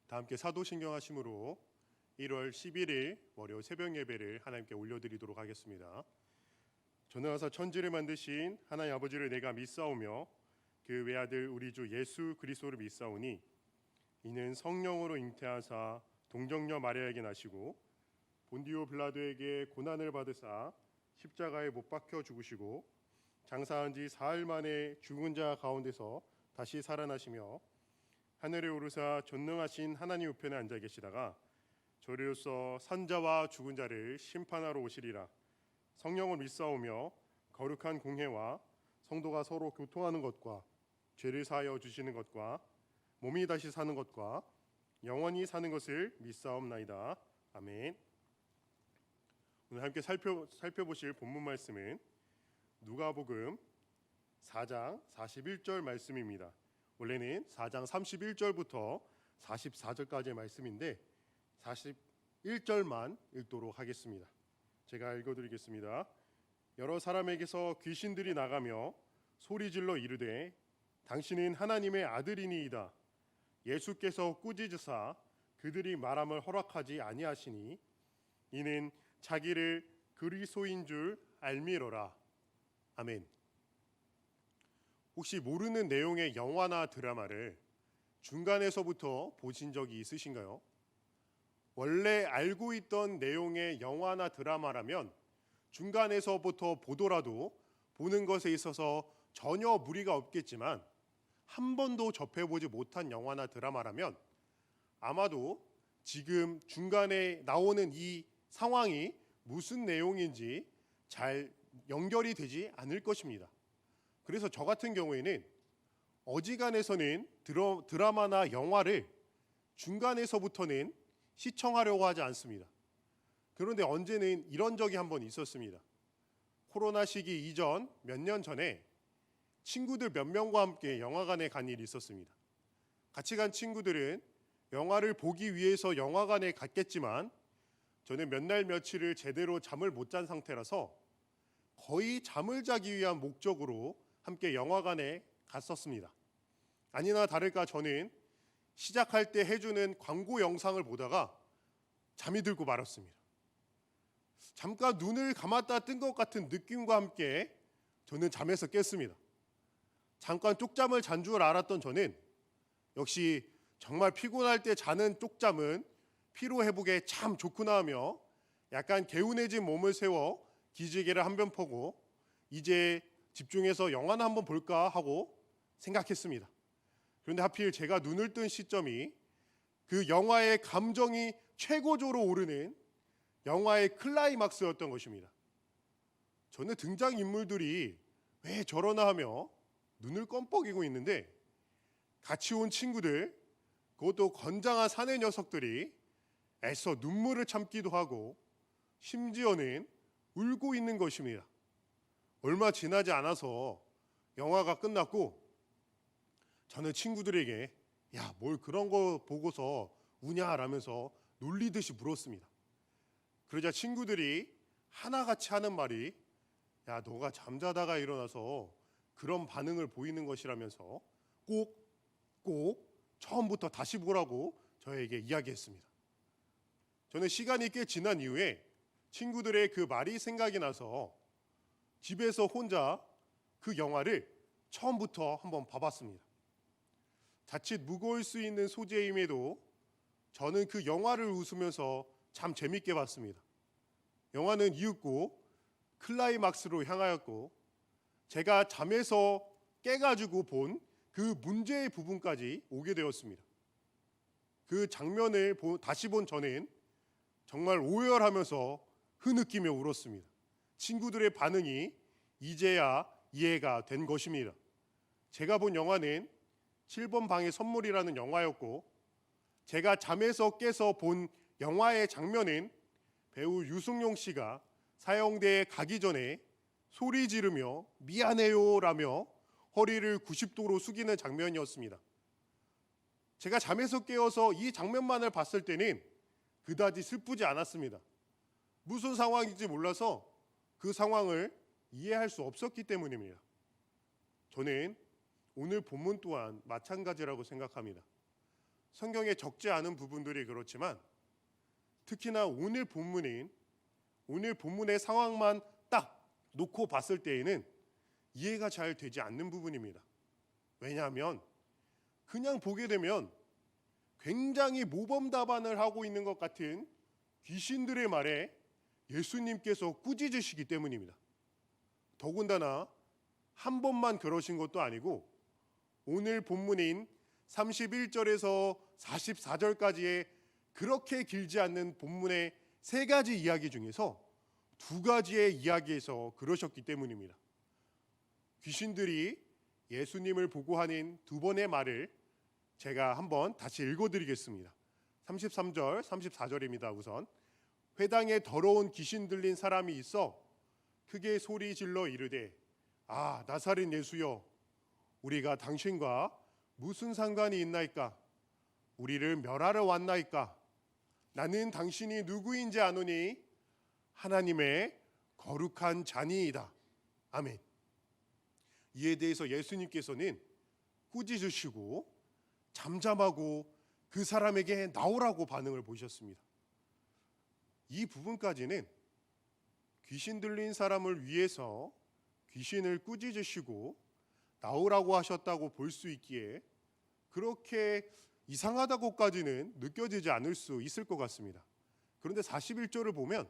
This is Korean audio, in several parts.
다 함께 사도신경 하심으로 1월 11일 월요 새벽 예배를 하나님께 올려드리도록 하겠습니다. 전능하사 천지를 만드신 하나님 아버지를 내가 믿사오며 그 외아들 우리 주 예수 그리스도를 믿사오니 이는 성령으로 잉태하사 동정녀 마리아에게 나시고 본디오 빌라도에게 고난을 받으사 십자가에 못 박혀 죽으시고 장사한 지 사흘 만에 죽은 자 가운데서 다시 살아나시며 하늘에 오르사 전능하신 하나님 우편에 앉아 계시다가 저리로서 산자와 죽은 자를 심판하러 오시리라. 성령을 믿사오며 거룩한 공회와 성도가 서로 교통하는 것과 죄를 사하여 주시는 것과 몸이 다시 사는 것과 영원히 사는 것을 믿사옵나이다. 아멘. 오늘 함께 살펴보실 본문 말씀은 누가복음 4장 41절 말씀입니다. 원래는 4장 31절부터 44절까지의 말씀인데 41절만 읽도록 하겠습니다. 제가 읽어드리겠습니다. 여러 사람에게서 귀신들이 나가며 소리질러 이르되 당신은 하나님의 아들이니이다. 예수께서 꾸짖으사 그들이 말함을 허락하지 아니하시니 이는 자기를 그리스도인 줄 알미러라. 아멘. 혹시 모르는 내용의 영화나 드라마를 중간에서부터 보신 적이 있으신가요? 원래 알고 있던 내용의 영화나 드라마라면 중간에서부터 보더라도 보는 것에 있어서 전혀 무리가 없겠지만 한 번도 접해보지 못한 영화나 드라마라면 아마도 지금 중간에 나오는 이 상황이 무슨 내용인지 잘 연결이 되지 않을 것입니다. 그래서 저 같은 경우에는 어지간해서는 드라마나 영화를 중간에서부터는 시청하려고 하지 않습니다. 그런데 언제는 이런 적이 한번 있었습니다. 코로나 시기 이전 몇 년 전에 친구들 몇 명과 함께 영화관에 간 일이 있었습니다. 같이 간 친구들은 영화를 보기 위해서 영화관에 갔겠지만 저는 몇 날 며칠을 제대로 잠을 못 잔 상태라서 거의 잠을 자기 위한 목적으로 함께 영화관에 갔었습니다. 아니나 다를까 저는 시작할 때 해주는 광고 영상을 보다가 잠이 들고 말았습니다. 잠깐 눈을 감았다 뜬 것 같은 느낌과 함께 저는 잠에서 깼습니다. 잠깐 쪽잠을 잔 줄 알았던 저는 역시 정말 피곤할 때 자는 쪽잠은 피로 회복에 참 좋구나 하며 약간 개운해진 몸을 세워 기지개를 한 번 펴고 이제 집중해서 영화나 한번 볼까 하고 생각했습니다. 그런데 하필 제가 눈을 뜬 시점이 그 영화의 감정이 최고조로 오르는 영화의 클라이막스였던 것입니다. 저는 등장인물들이 왜 저러나 하며 눈을 껌뻑이고 있는데 같이 온 친구들, 그것도 건장한 사내 녀석들이 애써 눈물을 참기도 하고 심지어는 울고 있는 것입니다. 얼마 지나지 않아서 영화가 끝났고 저는 친구들에게 야, 뭘 그런 거 보고서 우냐라면서 놀리듯이 물었습니다. 그러자 친구들이 하나같이 하는 말이 야, 너가 잠자다가 일어나서 그런 반응을 보이는 것이라면서 꼭 처음부터 다시 보라고 저에게 이야기했습니다. 저는 시간이 꽤 지난 이후에 친구들의 그 말이 생각이 나서 집에서 혼자 그 영화를 처음부터 한번 봐봤습니다. 자칫 무거울 수 있는 소재임에도 저는 그 영화를 웃으면서 참 재밌게 봤습니다. 영화는 이윽고 클라이막스로 향하였고 제가 잠에서 깨가지고 본 그 문제의 부분까지 오게 되었습니다. 그 장면을 다시 본 저는 정말 오열하면서 흐느끼며 울었습니다. 친구들의 반응이 이제야 이해가 된 것입니다. 제가 본 영화는 7번 방의 선물이라는 영화였고 제가 잠에서 깨서 본 영화의 장면은 배우 유승용 씨가 사형대에 가기 전에 소리 지르며 미안해요 라며 허리를 90도로 숙이는 장면이었습니다. 제가 잠에서 깨어서 이 장면만을 봤을 때는 그다지 슬프지 않았습니다. 무슨 상황인지 몰라서 그 상황을 이해할 수 없었기 때문입니다. 저는 오늘 본문 또한 마찬가지라고 생각합니다. 성경에 적지 않은 부분들이 그렇지만 특히나 오늘 본문의 상황만 딱 놓고 봤을 때에는 이해가 잘 되지 않는 부분입니다. 왜냐하면 그냥 보게 되면 굉장히 모범 답안을 하고 있는 것 같은 귀신들의 말에 예수님께서 꾸짖으시기 때문입니다. 더군다나 한 번만 그러신 것도 아니고 오늘 본문인 31절에서 44절까지의 그렇게 길지 않는 본문의 세 가지 이야기 중에서 두 가지의 이야기에서 그러셨기 때문입니다. 귀신들이 예수님을 보고 하는 두 번의 말을 제가 한번 다시 읽어드리겠습니다. 33절, 34절입니다. 우선 회당에 더러운 귀신 들린 사람이 있어 크게 소리 질러 이르되 아 나사렛 예수여 우리가 당신과 무슨 상관이 있나이까 우리를 멸하러 왔나이까 나는 당신이 누구인지 아노니 하나님의 거룩한 자니이다. 아멘. 이에 대해서 예수님께서는 꾸짖으시고 잠잠하고 그 사람에게 나오라고 반응을 보이셨습니다. 이 부분까지는 귀신 들린 사람을 위해서 귀신을 꾸짖으시고 나오라고 하셨다고 볼 수 있기에 그렇게 이상하다고까지는 느껴지지 않을 수 있을 것 같습니다. 그런데 41절을 보면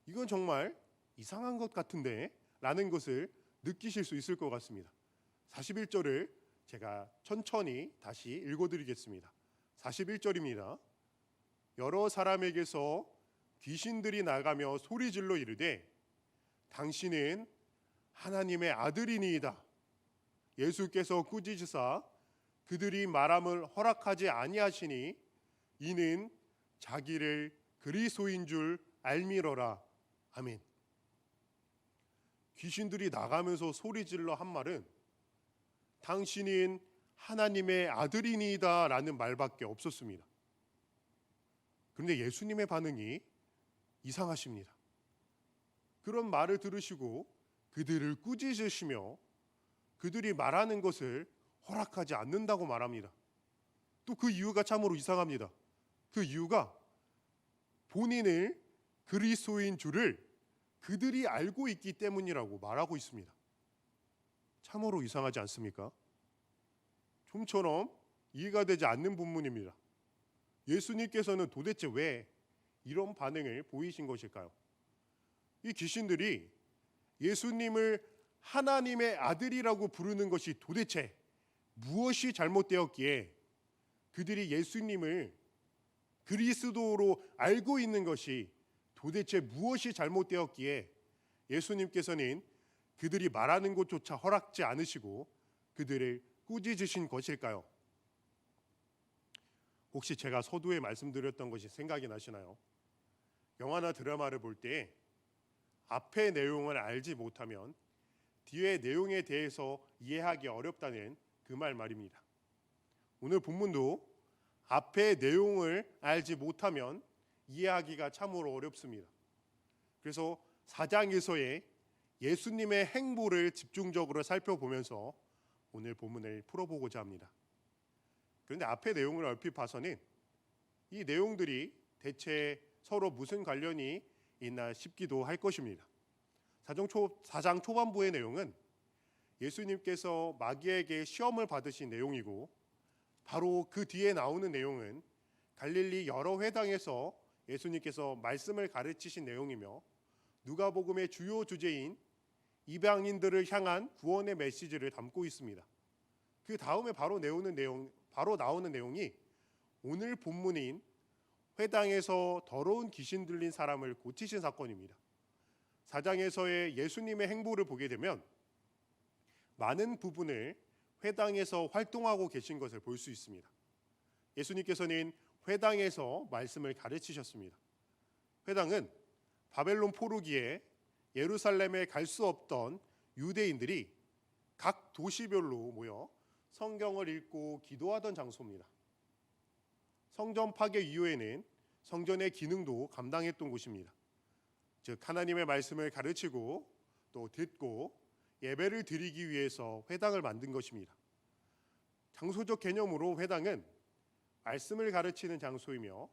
이건 정말 이상한 것 같은데 라는 것을 느끼실 수 있을 것 같습니다. 41절을 제가 천천히 다시 읽어드리겠습니다. 41절입니다. 여러 사람에게서 귀신들이 나가며 소리질러 이르되 당신은 하나님의 아들이니이다. 예수께서 꾸짖으사 그들이 말함을 허락하지 아니하시니 이는 자기를 그리스도인 줄 알미러라. 아멘. 귀신들이 나가면서 소리질러 한 말은 당신은 하나님의 아들이니이다 라는 말밖에 없었습니다. 그런데 예수님의 반응이 이상하십니다. 그런 말을 들으시고 그들을 꾸짖으시며 그들이 말하는 것을 허락하지 않는다고 말합니다. 또 그 이유가 참으로 이상합니다. 그 이유가 본인을 그리스도인 줄을 그들이 알고 있기 때문이라고 말하고 있습니다. 참으로 이상하지 않습니까? 좀처럼 이해가 되지 않는 부분입니다. 예수님께서는 도대체 왜 이런 반응을 보이신 것일까요? 이 귀신들이 예수님을 하나님의 아들이라고 부르는 것이 도대체 무엇이 잘못되었기에 그들이 예수님을 그리스도로 알고 있는 것이 도대체 무엇이 잘못되었기에 예수님께서는 그들이 말하는 것조차 허락지 않으시고 그들을 꾸짖으신 것일까요? 혹시 제가 서두에 말씀드렸던 것이 생각이 나시나요? 영화나 드라마를 볼 때 앞의 내용을 알지 못하면 뒤의 내용에 대해서 이해하기 어렵다는 그 말입니다. 오늘 본문도 앞의 내용을 알지 못하면 이해하기가 참으로 어렵습니다. 그래서 4장에서의 예수님의 행보를 집중적으로 살펴보면서 오늘 본문을 풀어보고자 합니다. 그런데 앞의 내용을 얼핏 봐서는 이 내용들이 대체 서로 무슨 관련이 있나 싶기도 할 것입니다. 4장 초반부의 내용은 예수님께서 마귀에게 시험을 받으신 내용이고 바로 그 뒤에 나오는 내용은 갈릴리 여러 회당에서 예수님께서 말씀을 가르치신 내용이며 누가복음의 주요 주제인 이방인들을 향한 구원의 메시지를 담고 있습니다. 그 다음에 바로 나오는 내용이 오늘 본문인 회당에서 더러운 귀신 들린 사람을 고치신 사건입니다. 4장에서의 예수님의 행보를 보게 되면 많은 부분을 회당에서 활동하고 계신 것을 볼 수 있습니다. 예수님께서는 회당에서 말씀을 가르치셨습니다. 회당은 바벨론 포로기에 예루살렘에 갈 수 없던 유대인들이 각 도시별로 모여 성경을 읽고 기도하던 장소입니다. 성전 파괴 이후에는 성전의 기능도 감당했던 곳입니다. 즉 하나님의 말씀을 가르치고 또 듣고 예배를 드리기 위해서 회당을 만든 것입니다. 장소적 개념으로 회당은 말씀을 가르치는 장소이며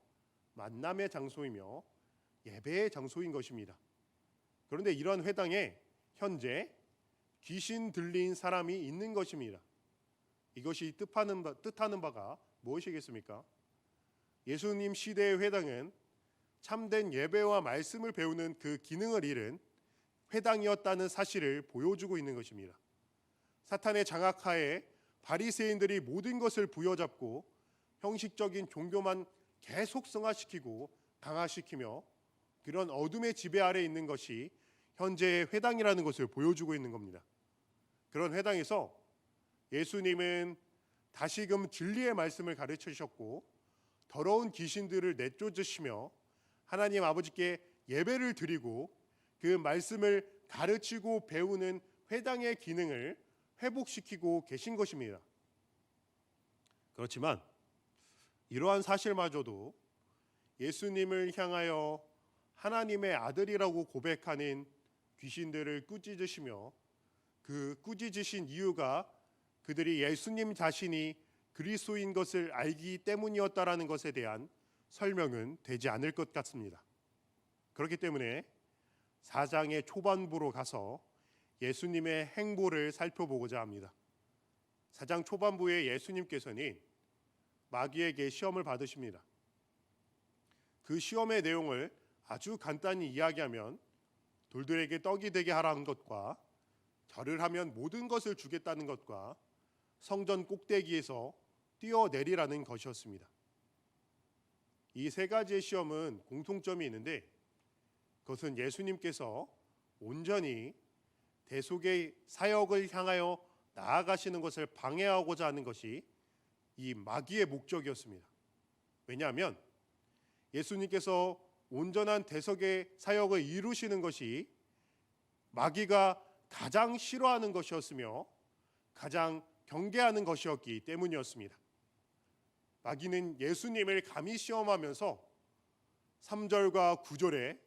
만남의 장소이며 예배의 장소인 것입니다. 그런데 이런 회당에 현재 귀신 들린 사람이 있는 것입니다. 이것이 뜻하는 바가 무엇이겠습니까? 예수님 시대의 회당은 참된 예배와 말씀을 배우는 그 기능을 잃은 회당이었다는 사실을 보여주고 있는 것입니다. 사탄의 장악하에 바리새인들이 모든 것을 부여잡고 형식적인 종교만 계속 성화시키고 강화시키며 그런 어둠의 지배 아래 있는 것이 현재의 회당이라는 것을 보여주고 있는 겁니다. 그런 회당에서 예수님은 다시금 진리의 말씀을 가르쳐 주셨고 더러운 귀신들을 내쫓으시며 하나님 아버지께 예배를 드리고 그 말씀을 가르치고 배우는 회당의 기능을 회복시키고 계신 것입니다. 그렇지만 이러한 사실마저도 예수님을 향하여 하나님의 아들이라고 고백하는 귀신들을 꾸짖으시며 그 꾸짖으신 이유가 그들이 예수님 자신이 그리스도인 것을 알기 때문이었다라는 것에 대한 설명은 되지 않을 것 같습니다. 그렇기 때문에 4장의 초반부로 가서 예수님의 행보를 살펴보고자 합니다. 4장 초반부에 예수님께서는 마귀에게 시험을 받으십니다. 그 시험의 내용을 아주 간단히 이야기하면 돌들에게 떡이 되게 하라는 것과 절을 하면 모든 것을 주겠다는 것과 성전 꼭대기에서 뛰어내리라는 것이었습니다. 이 세 가지의 시험은 공통점이 있는데 그것은 예수님께서 온전히 대속의 사역을 향하여 나아가시는 것을 방해하고자 하는 것이 이 마귀의 목적이었습니다. 왜냐하면 예수님께서 온전한 대속의 사역을 이루시는 것이 마귀가 가장 싫어하는 것이었으며 가장 경계하는 것이었기 때문이었습니다. 마귀는 예수님을 감히 시험하면서 3절과 9절에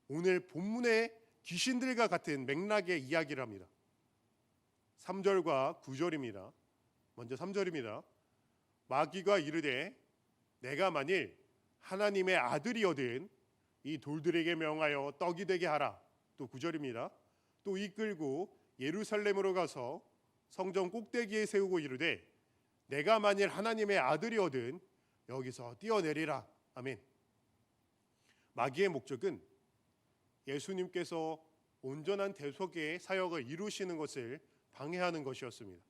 오늘 본문의 귀신들과 같은 맥락의 이야기를 합니다. 3절과 9절입니다. 먼저 3절입니다. 마귀가 이르되 내가 만일 하나님의 아들이거든 이 돌들에게 명하여 떡이 되게 하라. 또 9절입니다. 또 이끌고 예루살렘으로 가서 성전 꼭대기에 세우고 이르되 내가 만일 하나님의 아들이거든 여기서 뛰어내리라. 아멘. 마귀의 목적은 예수님께서 온전한 대속의 사역을 이루시는 것을 방해하는 것이었습니다.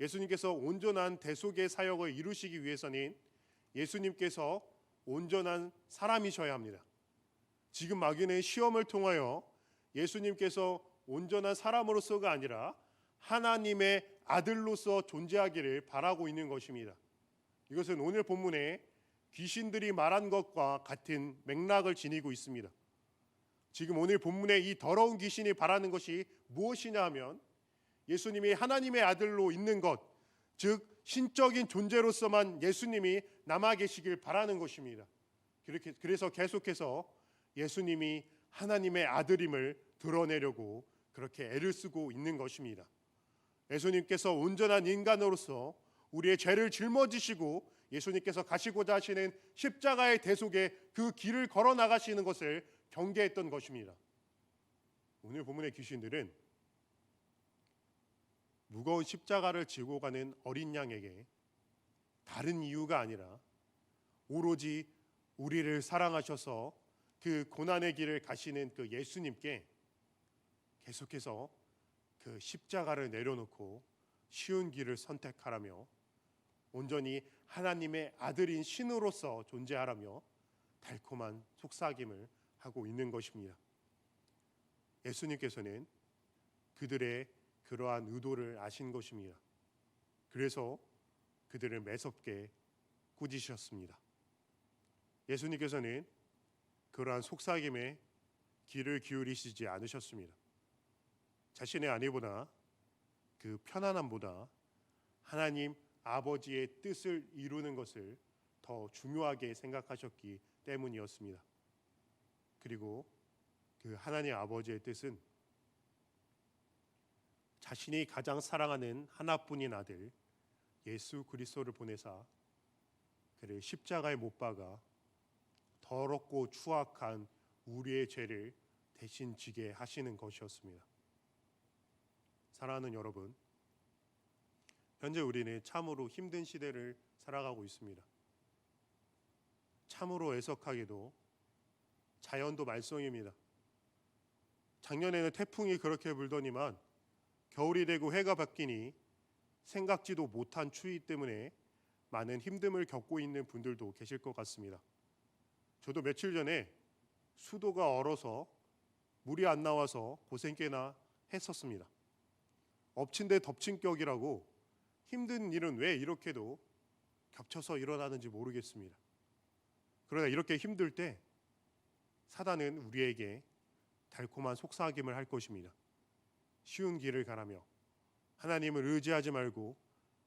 예수님께서 온전한 대속의 사역을 이루시기 위해서는 예수님께서 온전한 사람이셔야 합니다. 지금 마귀는 시험을 통하여 예수님께서 온전한 사람으로서가 아니라 하나님의 아들로서 존재하기를 바라고 있는 것입니다. 이것은 오늘 본문에 귀신들이 말한 것과 같은 맥락을 지니고 있습니다. 지금 오늘 본문에 이 더러운 귀신이 바라는 것이 무엇이냐 하면 예수님이 하나님의 아들로 있는 것, 즉 신적인 존재로서만 예수님이 남아 계시길 바라는 것입니다. 그래서 계속해서 예수님이 하나님의 아들임을 드러내려고 그렇게 애를 쓰고 있는 것입니다. 예수님께서 온전한 인간으로서 우리의 죄를 짊어지시고 예수님께서 가시고자 하시는 십자가의 대속에 그 길을 걸어 나가시는 것을 경계했던 것입니다. 오늘 본문의 귀신들은 무거운 십자가를 지고 가는 어린 양에게 다른 이유가 아니라 오로지 우리를 사랑하셔서 그 고난의 길을 가시는 그 예수님께 계속해서 그 십자가를 내려놓고 쉬운 길을 선택하라며 온전히 하나님의 아들인 신으로서 존재하라며 달콤한 속삭임을 하고 있는 것입니다. 예수님께서는 그들의 그러한 의도를 아신 것입니다. 그래서 그들을 매섭게 꾸짖으셨습니다. 예수님께서는 그러한 속삭임에 귀를 기울이시지 않으셨습니다. 자신의 아내보다 그 편안함보다 하나님 아버지의 뜻을 이루는 것을 더 중요하게 생각하셨기 때문이었습니다. 그리고 그 하나님 아버지의 뜻은 자신이 가장 사랑하는 하나뿐인 아들 예수 그리스도를 보내사 그를 십자가에 못 박아 더럽고 추악한 우리의 죄를 대신 지게 하시는 것이었습니다. 사랑하는 여러분, 현재 우리는 참으로 힘든 시대를 살아가고 있습니다. 참으로 애석하게도 자연도 말썽입니다. 작년에는 태풍이 그렇게 불더니만 겨울이 되고 해가 바뀌니 생각지도 못한 추위 때문에 많은 힘듦을 겪고 있는 분들도 계실 것 같습니다. 저도 며칠 전에 수도가 얼어서 물이 안 나와서 고생 꽤나 했었습니다. 엎친 데 덮친 격이라고 힘든 일은 왜 이렇게도 겹쳐서 일어나는지 모르겠습니다. 그러나 이렇게 힘들 때 사단은 우리에게 달콤한 속삭임을 할 것입니다. 쉬운 길을 가라며 하나님을 의지하지 말고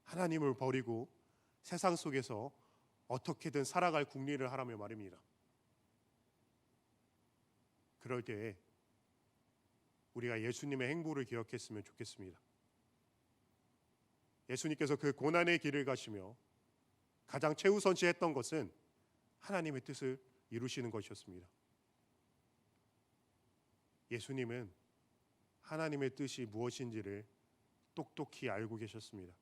하나님을 버리고 세상 속에서 어떻게든 살아갈 궁리를 하라며 말입니다. 그럴 때에 우리가 예수님의 행보를 기억했으면 좋겠습니다. 예수님께서 그 고난의 길을 가시며 가장 최우선시했던 것은 하나님의 뜻을 이루시는 것이었습니다. 예수님은 하나님의 뜻이 무엇인지를 똑똑히 알고 계셨습니다.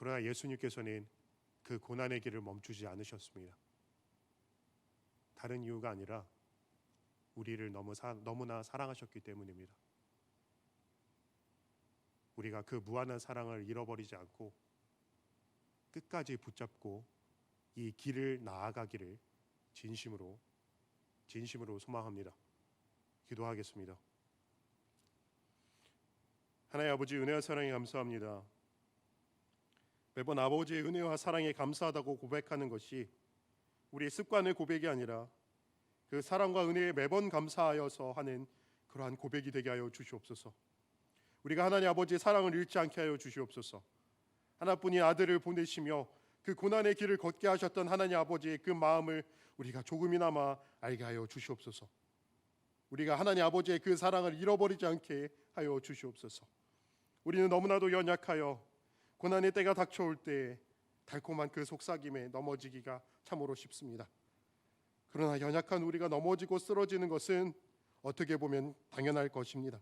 그러나 예수님께서는 그 고난의 길을 멈추지 않으셨습니다. 다른 이유가 아니라 우리를 너무나 사랑하셨기 때문입니다. 우리가 그 무한한 사랑을 잃어버리지 않고 끝까지 붙잡고 이 길을 나아가기를 진심으로 소망합니다. 기도하겠습니다. 하나님 아버지, 은혜와 사랑에 감사합니다. 매번 아버지의 은혜와 사랑에 감사하다고 고백하는 것이 우리의 습관의 고백이 아니라 그 사랑과 은혜에 매번 감사하여서 하는 그러한 고백이 되게 하여 주시옵소서. 우리가 하나님 아버지의 사랑을 잃지 않게 하여 주시옵소서. 하나뿐인 아들을 보내시며 그 고난의 길을 걷게 하셨던 하나님 아버지의 그 마음을 우리가 조금이나마 알게 하여 주시옵소서. 우리가 하나님 아버지의 그 사랑을 잃어버리지 않게 하여 주시옵소서. 우리는 너무나도 연약하여 고난의 때가 닥쳐올 때 달콤한 그 속삭임에 넘어지기가 참으로 쉽습니다. 그러나 연약한 우리가 넘어지고 쓰러지는 것은 어떻게 보면 당연할 것입니다.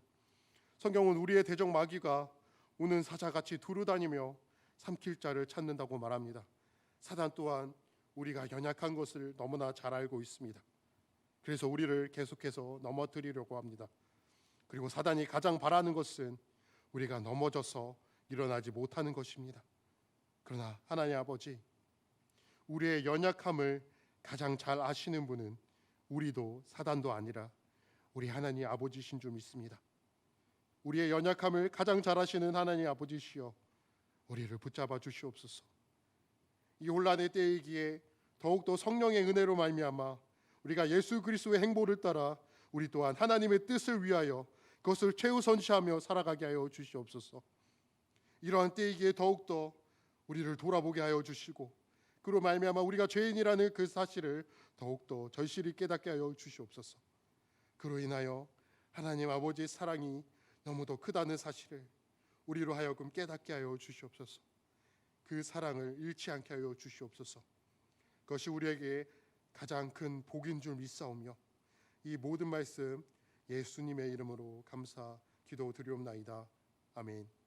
성경은 우리의 대적 마귀가 우는 사자같이 두루다니며 삼킬 자를 찾는다고 말합니다. 사단 또한 우리가 연약한 것을 너무나 잘 알고 있습니다. 그래서 우리를 계속해서 넘어뜨리려고 합니다. 그리고 사단이 가장 바라는 것은 우리가 넘어져서 일어나지 못하는 것입니다. 그러나 하나님 아버지, 우리의 연약함을 가장 잘 아시는 분은 우리도 사단도 아니라 우리 하나님 아버지신 줄 믿습니다. 우리의 연약함을 가장 잘 아시는 하나님 아버지시여, 우리를 붙잡아 주시옵소서. 이 혼란의 때이기에 더욱더 성령의 은혜로 말미암아 우리가 예수 그리스도의 행보를 따라 우리 또한 하나님의 뜻을 위하여 그것을 최우선시하며 살아가게 하여 주시옵소서. 이러한 때이기에 더욱더 우리를 돌아보게 하여 주시고 그로 말미암아 우리가 죄인이라는 그 사실을 더욱더 절실히 깨닫게 하여 주시옵소서. 그로 인하여 하나님 아버지의 사랑이 너무도 크다는 사실을 우리로 하여금 깨닫게 하여 주시옵소서. 그 사랑을 잃지 않게 하여 주시옵소서. 그것이 우리에게 가장 큰 복인 줄 믿사오며 이 모든 말씀 예수님의 이름으로 감사 기도드리옵나이다. 아멘.